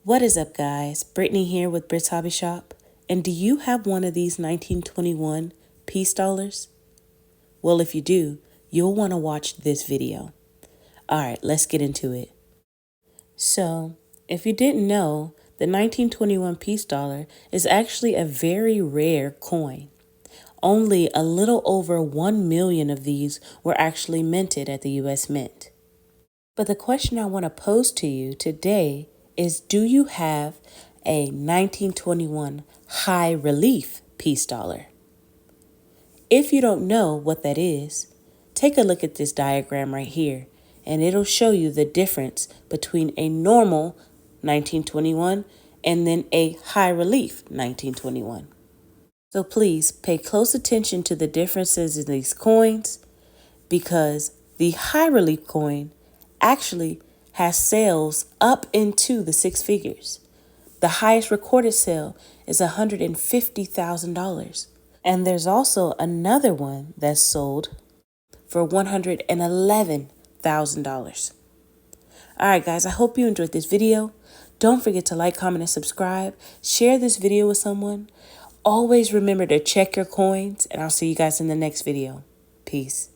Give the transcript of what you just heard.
What is up, guys? Brittany here with Brit's Hobby Shop. And do you have one of these 1921 peace dollars? Well, if you do, you'll want to watch this video. All right, let's get into it. So, if you didn't know, the 1921 peace dollar is actually a very rare coin. Only a little over 1 million of these were actually minted at the U.S. Mint. But the question I want to pose to you today is, do you have a 1921 high relief peace dollar? If you don't know what that is, take a look at this diagram right here, and it'll show you the difference between a normal 1921 and then a high relief 1921. So please pay close attention to the differences in these coins, because the high relief coin actually has sales up into the six figures. The highest recorded sale is $150,000. And there's also another one that's sold for $111,000. All right, guys, I hope you enjoyed this video. Don't forget to like, comment, and subscribe. Share this video with someone. Always remember to check your coins, and I'll see you guys in the next video. Peace.